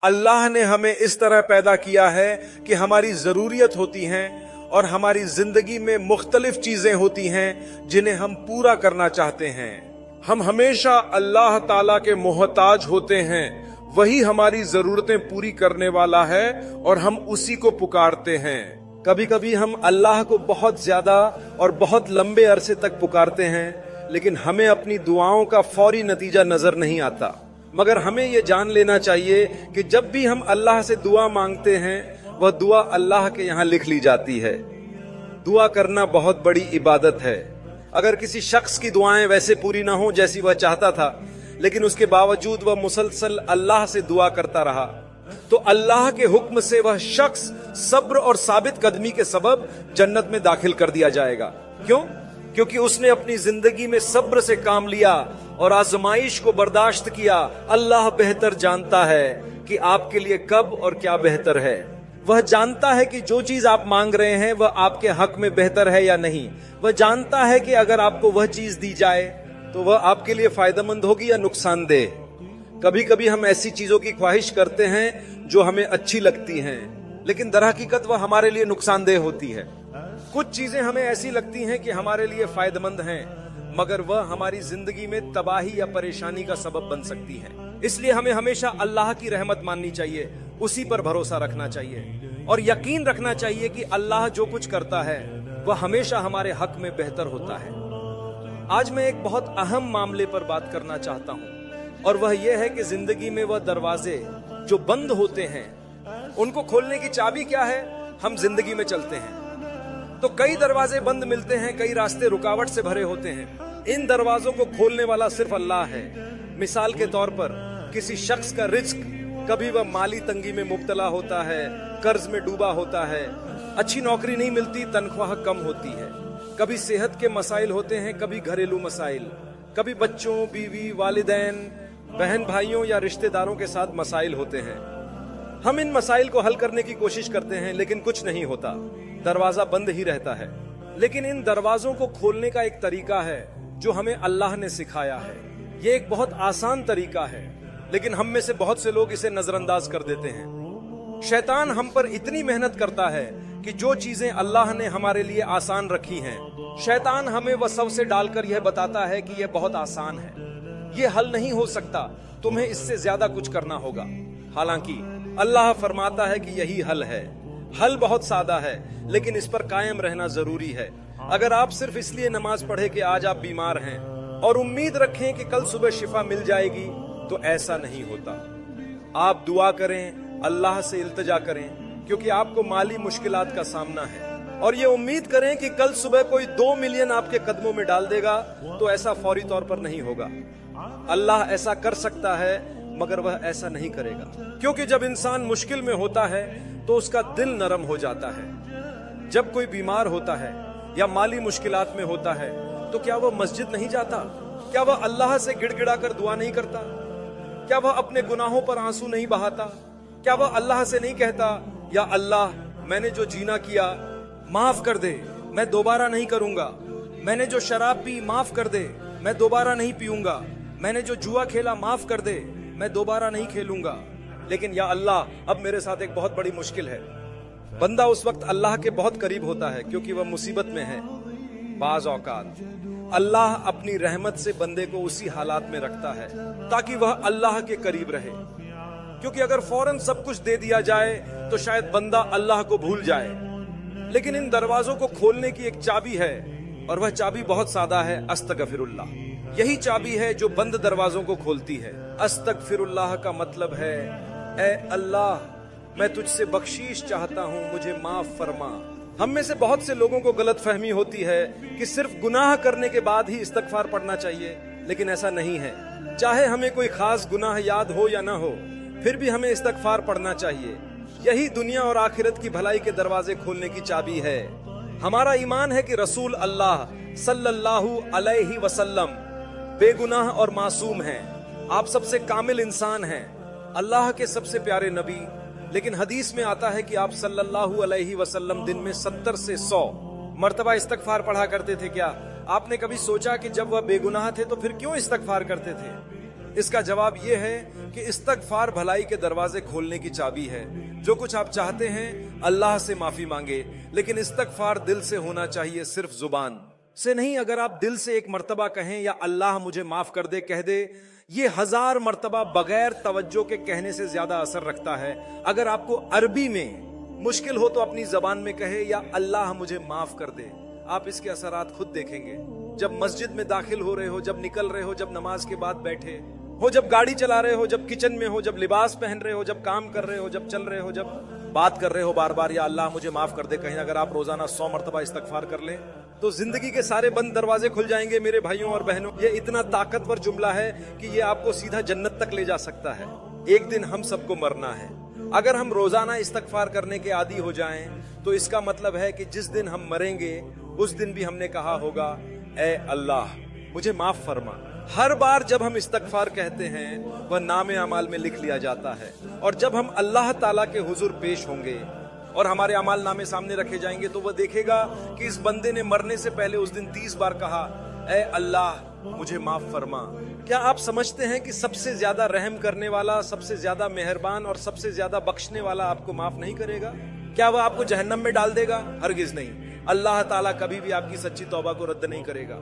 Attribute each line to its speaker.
Speaker 1: اللہ نے ہمیں اس طرح پیدا کیا ہے کہ ہماری ضروریت ہوتی ہیں اور ہماری زندگی میں مختلف چیزیں ہوتی ہیں جنہیں ہم پورا کرنا چاہتے ہیں. ہم ہمیشہ اللہ تعالیٰ کے محتاج ہوتے ہیں. وہی ہماری ضرورتیں پوری کرنے والا ہے اور ہم اسی کو پکارتے ہیں. کبھی کبھی ہم اللہ کو بہت زیادہ اور بہت لمبے عرصے تک پکارتے ہیں لیکن ہمیں اپنی دعاؤں کا فوری نتیجہ نظر نہیں آتا. مگر ہمیں یہ جان لینا چاہیے کہ جب بھی ہم اللہ سے دعا مانگتے ہیں وہ دعا اللہ کے یہاں لکھ لی جاتی ہے. دعا کرنا بہت بڑی عبادت ہے. اگر کسی شخص کی دعائیں ویسے پوری نہ ہوں جیسی وہ چاہتا تھا لیکن اس کے باوجود وہ مسلسل اللہ سے دعا کرتا رہا تو اللہ کے حکم سے وہ شخص صبر اور ثابت قدمی کے سبب جنت میں داخل کر دیا جائے گا. کیوں؟ کیونکہ اس نے اپنی زندگی میں صبر سے کام لیا اور آزمائش کو برداشت کیا. اللہ بہتر جانتا ہے کہ آپ کے لیے کب اور کیا بہتر ہے. وہ جانتا ہے کہ جو چیز آپ مانگ رہے ہیں وہ آپ کے حق میں بہتر ہے یا نہیں. وہ جانتا ہے کہ اگر آپ کو وہ چیز دی جائے تو وہ آپ کے لیے فائدہ مند ہوگی یا نقصان دہ. کبھی کبھی ہم ایسی چیزوں کی خواہش کرتے ہیں جو ہمیں اچھی لگتی ہیں لیکن در حقیقت وہ ہمارے لیے نقصان دہ ہوتی ہے. کچھ چیزیں ہمیں ایسی لگتی ہیں کہ ہمارے لیے فائدہ مند ہیں مگر وہ ہماری زندگی میں تباہی یا پریشانی کا سبب بن سکتی ہیں. اس لیے ہمیں ہمیشہ اللہ کی رحمت ماننی چاہیے, اسی پر بھروسہ رکھنا چاہیے اور یقین رکھنا چاہیے کہ اللہ جو کچھ کرتا ہے وہ ہمیشہ ہمارے حق میں بہتر ہوتا ہے. آج میں ایک بہت اہم معاملے پر بات کرنا چاہتا ہوں اور وہ یہ ہے کہ زندگی میں وہ دروازے جو بند ہوتے ہیں ان کو کھولنے کی چابی کیا ہے. ہم زندگی میں چلتے ہیں تو کئی دروازے بند ملتے ہیں, کئی راستے رکاوٹ سے بھرے ہوتے ہیں. ان دروازوں کو کھولنے والا صرف اللہ ہے. مثال کے طور پر کسی شخص کا رزق, کبھی وہ مالی تنگی میں مبتلا ہوتا ہے, قرض میں ڈوبا ہوتا ہے, اچھی نوکری نہیں ملتی, تنخواہ کم ہوتی ہے. کبھی صحت کے مسائل ہوتے ہیں, کبھی گھریلو مسائل, کبھی بچوں, بیوی, والدین, بہن بھائیوں یا رشتہ داروں کے ساتھ مسائل ہوتے ہیں. ہم ان مسائل کو حل کرنے کی کوشش کرتے ہیں لیکن کچھ نہیں ہوتا, دروازہ بند ہی رہتا ہے. لیکن ان دروازوں کو کھولنے کا ایک طریقہ ہے جو ہمیں اللہ نے سکھایا ہے. یہ ایک بہت آسان طریقہ ہے لیکن ہم میں سے بہت سے لوگ اسے نظر انداز کر دیتے ہیں. شیطان ہم پر اتنی محنت کرتا ہے کہ جو چیزیں اللہ نے ہمارے لیے آسان رکھی ہیں شیطان ہمیں وسوسے ڈال کر یہ بتاتا ہے کہ یہ بہت آسان ہے, یہ حل نہیں ہو سکتا, تمہیں اس سے زیادہ کچھ کرنا ہوگا. حالانکہ اللہ فرماتا ہے کہ یہی حل ہے. حل بہت سادہ ہے لیکن اس پر قائم رہنا ضروری ہے. اگر آپ صرف اس لیے نماز پڑھیں کہ آج آپ بیمار ہیں اور امید رکھیں کہ کل صبح شفا مل جائے گی تو ایسا نہیں ہوتا. آپ دعا کریں, اللہ سے التجا کریں کیونکہ آپ کو مالی مشکلات کا سامنا ہے اور یہ امید کریں کہ کل صبح کوئی 2 ملین آپ کے قدموں میں ڈال دے گا تو ایسا فوری طور پر نہیں ہوگا. اللہ ایسا کر سکتا ہے مگر وہ ایسا نہیں کرے گا کیونکہ جب انسان مشکل میں ہوتا ہے تو اس کا دل نرم ہو جاتا ہے. جب کوئی بیمار ہوتا ہے یا مالی مشکلات میں ہوتا ہے تو کیا وہ مسجد نہیں جاتا؟ کیا وہ اللہ سے گڑ گڑا کر دعا نہیں کرتا؟ کیا وہ اپنے گناہوں پر آنسو نہیں بہاتا؟ کیا وہ اللہ سے نہیں کہتا یا اللہ میں نے جو جینا کیا معاف کر دے, میں دوبارہ نہیں کروں گا. میں نے جو شراب پی معاف کر دے, میں دوبارہ نہیں پیوں گا. میں نے جو جوا کھیلا معاف کر دے, میں دوبارہ نہیں کھیلوں گا. لیکن یا اللہ اب میرے ساتھ ایک بہت بڑی مشکل ہے. بندہ اس وقت اللہ کے بہت قریب ہوتا ہے کیونکہ وہ مصیبت میں ہے. بعض اوقات اللہ اپنی رحمت سے بندے کو اسی حالات میں رکھتا ہے تاکہ وہ اللہ کے قریب رہے, کیونکہ اگر فوراً سب کچھ دے دیا جائے تو شاید بندہ اللہ کو بھول جائے. لیکن ان دروازوں کو کھولنے کی ایک چابی ہے اور وہ چابی بہت سادہ ہے, استغفر اللہ. یہی چابی ہے جو بند دروازوں کو کھولتی ہے. استغفر اللہ کا مطلب ہے اے اللہ میں تجھ سے بخشش چاہتا ہوں, مجھے معاف فرما. ہم میں سے بہت سے لوگوں کو غلط فہمی ہوتی ہے کہ صرف گناہ کرنے کے بعد ہی استغفار پڑھنا چاہیے, لیکن ایسا نہیں ہے. چاہے ہمیں کوئی خاص گناہ یاد ہو یا نہ ہو پھر بھی ہمیں استغفار پڑھنا چاہیے. یہی دنیا اور آخرت کی بھلائی کے دروازے کھولنے کی چابی ہے. ہمارا ایمان ہے کہ رسول اللہ صلی اللہ علیہ وسلم بے گناہ اور معصوم ہیں. آپ سب سے کامل انسان ہیں, اللہ کے سب سے پیارے نبی. لیکن حدیث میں آتا ہے کہ آپ صلی اللہ علیہ وسلم دن میں 70 سے 100 مرتبہ استغفار پڑھا کرتے تھے. کیا آپ نے کبھی سوچا کہ جب وہ بے گناہ تھے تو پھر کیوں استغفار کرتے تھے؟ اس کا جواب یہ ہے کہ استغفار بھلائی کے دروازے کھولنے کی چابی ہے. جو کچھ آپ چاہتے ہیں اللہ سے معافی مانگے، لیکن استغفار دل سے ہونا چاہیے، صرف زبان سے نہیں. اگر آپ دل سے ایک مرتبہ کہیں یا اللہ مجھے معاف کر دے کہہ دے، یہ 1000 مرتبہ بغیر توجہ کے کہنے سے زیادہ اثر رکھتا ہے. اگر آپ کو عربی میں مشکل ہو تو اپنی زبان میں کہے یا اللہ مجھے معاف کر دے، آپ اس کے اثرات خود دیکھیں گے. جب مسجد میں داخل ہو رہے ہو، جب نکل رہے ہو، جب نماز کے بعد بیٹھے ہو، جب گاڑی چلا رہے ہو، جب کچن میں ہو، جب لباس پہن رہے ہو، جب کام کر رہے ہو، جب چل رہے ہو، جب بات کر رہے ہو، بار بار یا اللہ مجھے معاف کر دے کہیں اگر آپ روزانہ 100 مرتبہ استغفار کر لیں تو زندگی کے سارے بند دروازے کھل جائیں گے. میرے بھائیوں اور بہنوں، یہ اتنا طاقتور جملہ ہے کہ یہ آپ کو سیدھا جنت تک لے جا سکتا ہے. ایک دن ہم سب کو مرنا ہے. اگر ہم روزانہ استغفار کرنے کے عادی ہو جائیں تو اس کا مطلب ہے کہ جس دن ہم مریں گے اس دن بھی ہم نے کہا ہوگا اے اللہ مجھے معاف فرما. ہر بار جب ہم استغفار کہتے ہیں وہ نام اعمال میں لکھ لیا جاتا ہے، اور جب ہم اللہ تعالیٰ کے حضور پیش ہوں گے اور ہمارے اعمال نامے سامنے رکھے جائیں گے تو وہ دیکھے گا کہ اس بندے نے مرنے سے پہلے اس دن 30 بار کہا اے اللہ مجھے معاف فرما. کیا آپ سمجھتے ہیں کہ سب سے زیادہ رحم کرنے والا، سب سے زیادہ مہربان اور سب سے زیادہ بخشنے والا آپ کو معاف نہیں کرے گا؟ کیا وہ آپ کو جہنم میں ڈال دے گا؟ ہرگز نہیں. اللہ تعالیٰ کبھی بھی آپ کی سچی توبہ کو رد نہیں کرے گا.